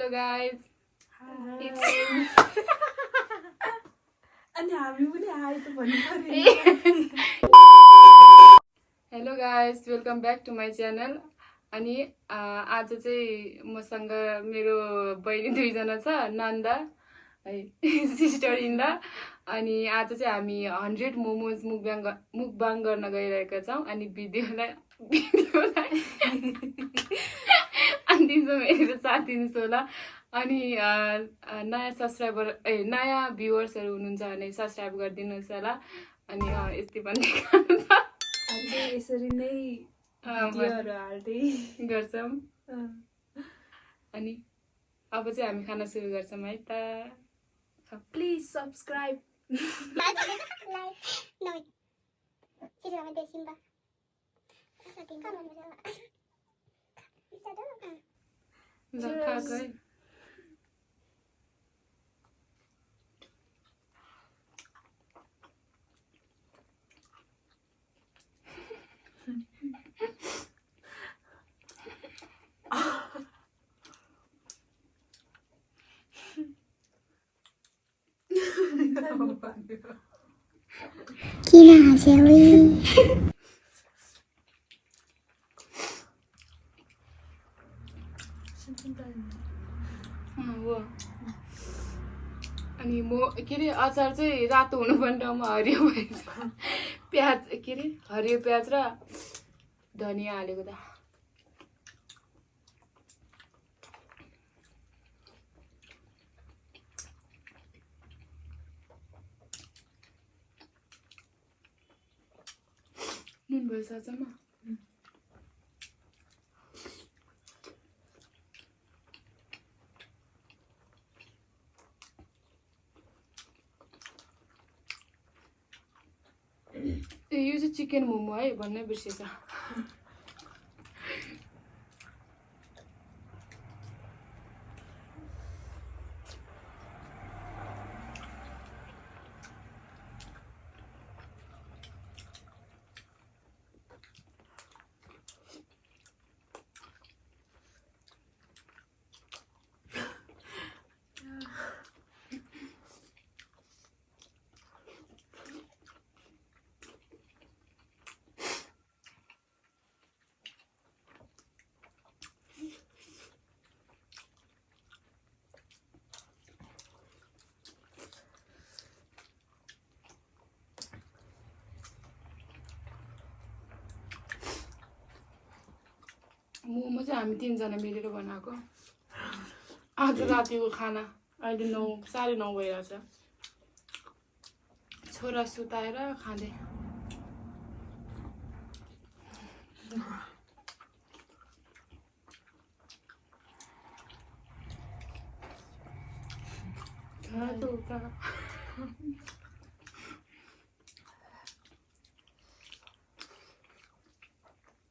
Hello guys. Hi. अनि हामी पनि हाई त भन्नु पर्यो Hello guys, welcome back to my channel. अनि आज चाहिँ मसँग मेरो बहिनी दुईजना छ, नन्दा है सिस्टर इन्दा. अनि आज चाहिँ हामी 100 मोमोज मुकबाङ गर्न गइरहेका छौं. अनि भिडियोलाई अन्तिमसम्म हेरेर साथ दिनुहोस् होला. अनि नयाँ सब्स्क्राइबर नयाँ भ्युअर्सहरु हुनुहुन्छ भने सब्स्क्राइब गरिदिनुहोस् होला. अनि यति भन्ने काम छ. अझै यसरी नै भिडियोहरु हाल्दै गर्छौं. अनि अब चाहिँ हामी खाना सुरु गर्छौं है त. प्लिज सब्स्क्राइब किन हाँस्यौ? अनि म के रे अचार चाहिँ रातो हुनुपर्ने ठाउँमा हरियो भएछ. प्याज के रे हरियो प्याज र धनिया हालेको त. नुन भएछ अचारमा. यो चाहिँ चिकन मोमो है भन्नै बिर्सेछ. मोमो चाहिँ हामी 3 जना मिलेर बनाएको. आज रातिको खाना अहिले 9:30 भइरहेछ. छोरा सुताएर खाँदै.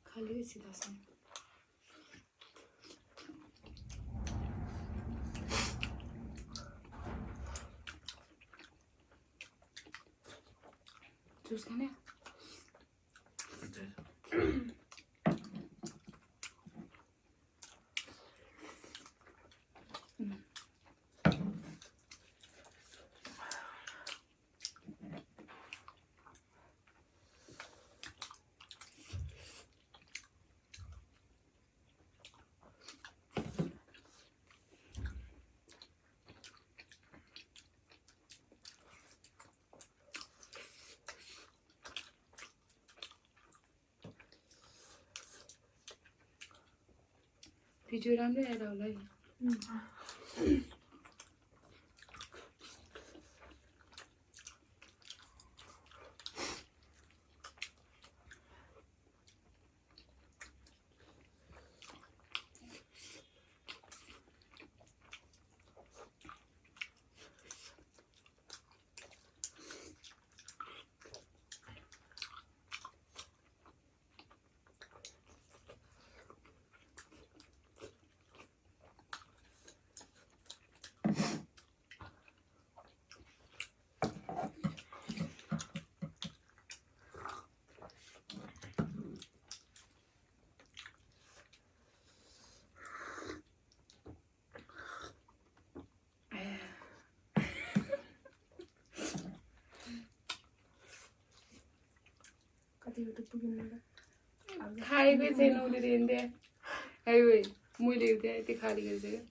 खाली सीधा सा जूस खाने. भिडियो राम्रै आएर होला है. एउटा पुग्नु खाएकै छैन उसले दिँदै है भाइ मैले दिएँ त्यो खाली गरिसक्यो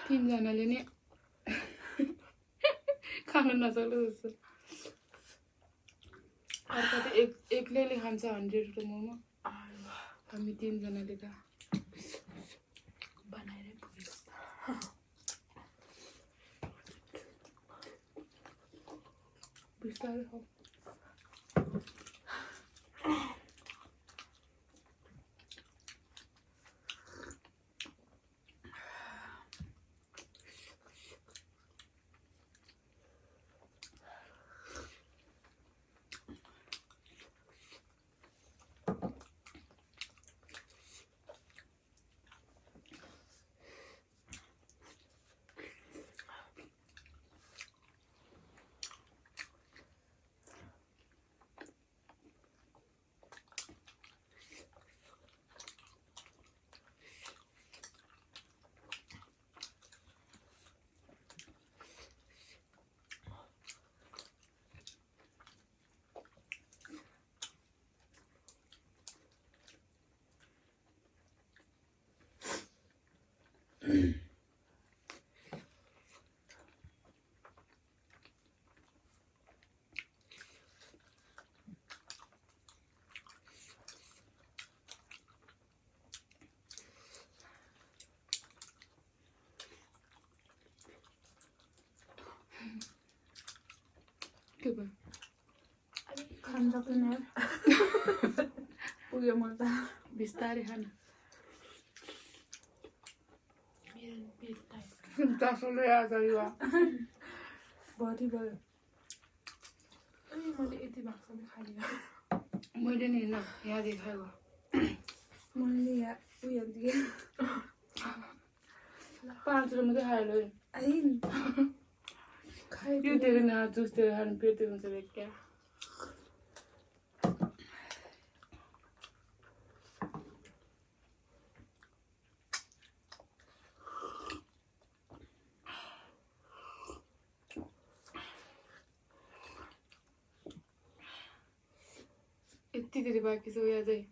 तीनजनाले नि खान नसक्नु जस्तो अर्को त एक्लैले खान्छ 100 रुपियाँ मोमो हामी तीनजनाले त बनाएरै पुगेछ बिस्तारै खाऊ के भयो खान सक्दैन यार पुग्यो म त बिस्तारै खान मेरो पेट टाइट चासोले आएको छ यो भरि भयो अनि मैले यति भागसम्म खाली मैले नि होइन यहाँ देखाएको मैले यहाँ उयो दिएँ 5 रुपियाँ मात्रै खायो ल आइन यो धेरै न जुस धेरै खानु पेट हुन्छ क्या यति धेरै बाँकी छ यहाँ चाहिँ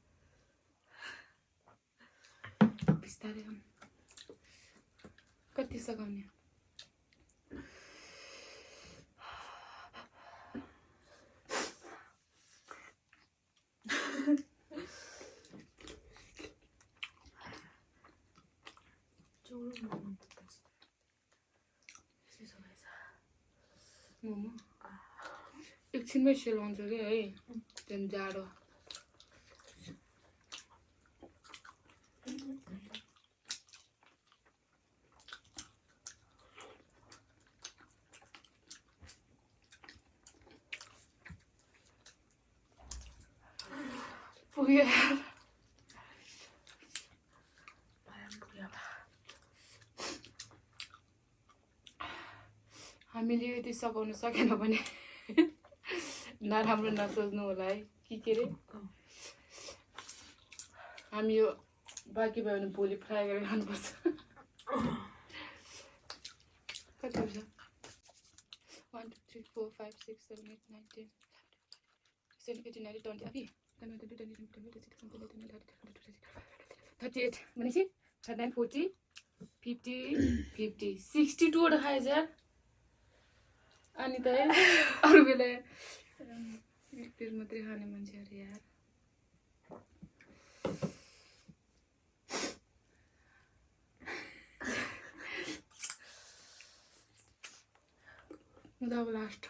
बिस्तारै खानु कति सघाउने मोमो एकछिनमै सेलाउँछ क्या है त्यहाँदेखि जाडो पुग्यो हामीले यदि सघाउन सकेन भने नराम्रो नसोच्नु होला है के रे हामी यो बाँकी भयो भने भोलि फ्राई गरेर खानुपर्छ कति हुन्छ 1 2 3 4 5 6 7 8 9 10 11 12 13 38 भनेपछि 39 40 50 50 62 वटा खाएछ यार अनि त अरू बेला एक प्लेट मात्रै खाने मान्छेहरू यार अब लास्ट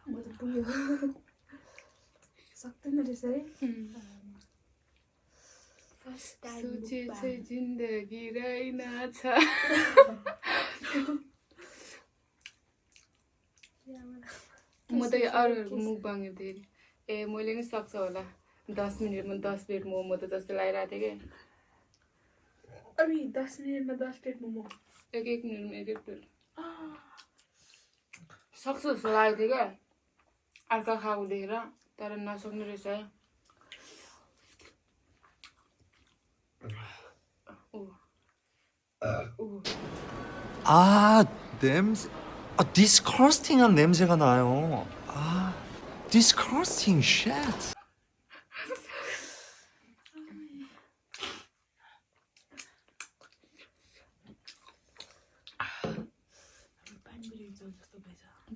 म त पुग्यो सक्दैन रहेछ है फर्स्ट टाइम सोचे चाहिँ जिन्दगी रहेनछ म त अरूहरूको मुकबाङ हेर्दै ए मैले नि सक्छ होला 10 मिनेटमा 10 प्लेट मोमो त जस्तो लागिरहेको थियो कि अरे 10 मिनेटमा 10 प्लेट मोमो एक मिनेटमा एक प्लेट सक्छु जस्तो लागेको थियो क्या अर्का खाएको देखेर तर नसक्ने रहेछ है 냄새. 디스커스팅한 냄새가 나요. 디스커스팅 쉣.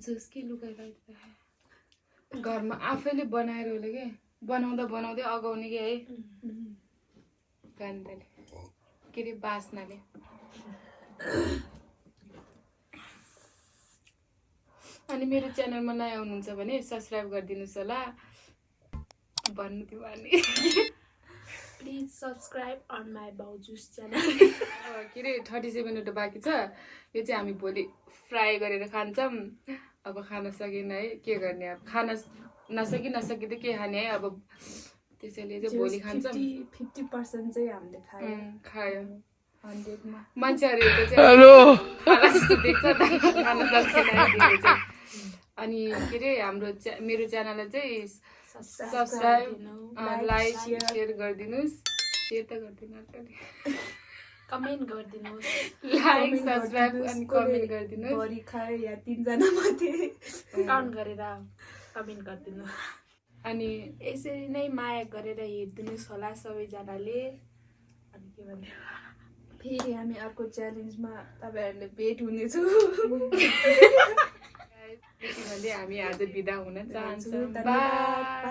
जुस के लुकाइरहेको घरमा आफैले बनाएर होला के बनाउँदा बनाउँदै अगाउने के है गन्धले के अरे बास्नाले अनि मेरो च्यानलमा नयाँ हुनुहुन्छ भने सब्स्क्राइब गरिदिनुस् होला भन्नु थियो भने प्लिज सब्स्क्राइब अन माई बाउजुस च्यानल के अरे 37 मिनट बाँकी छ यो चाहिँ हामी भोलि फ्राई गरेर खान्छौँ अब खान सकिन है के गर्ने अब खान नसकी त के खाने है अब त्यसैले चाहिँ भोलि खान्छौँ 50% चाहिँ हामीले खायो 100 मा मान्छेहरुले चाहिँ हेलो खाना जस्तो देख्छ त खान सक्दैन अनि के अरे हाम्रो मेरो च्यानललाई चाहिँ सब्स्क्राइब लाइक शेयर गरिदिनुस् शेयर त गर्दिनु अर्काले कमेन्ट गरिदिनुस् लाइक सब्स्क्राइब अनि कमेन्ट गरिदिनुस् बढी खायो या 3 जना माथि काउन्ट गरेर कमेन्ट गरिदिनु अनि यसरी नै माया गरेर हेर्दिनुस् होला सबैजनाले अनि के भन्ने फेरि हामी अर्को च्यालेन्जमा तपाईहरुले भेट हुनेछौँ हामी आज बिदा हुन चाहन्छौँ बाइ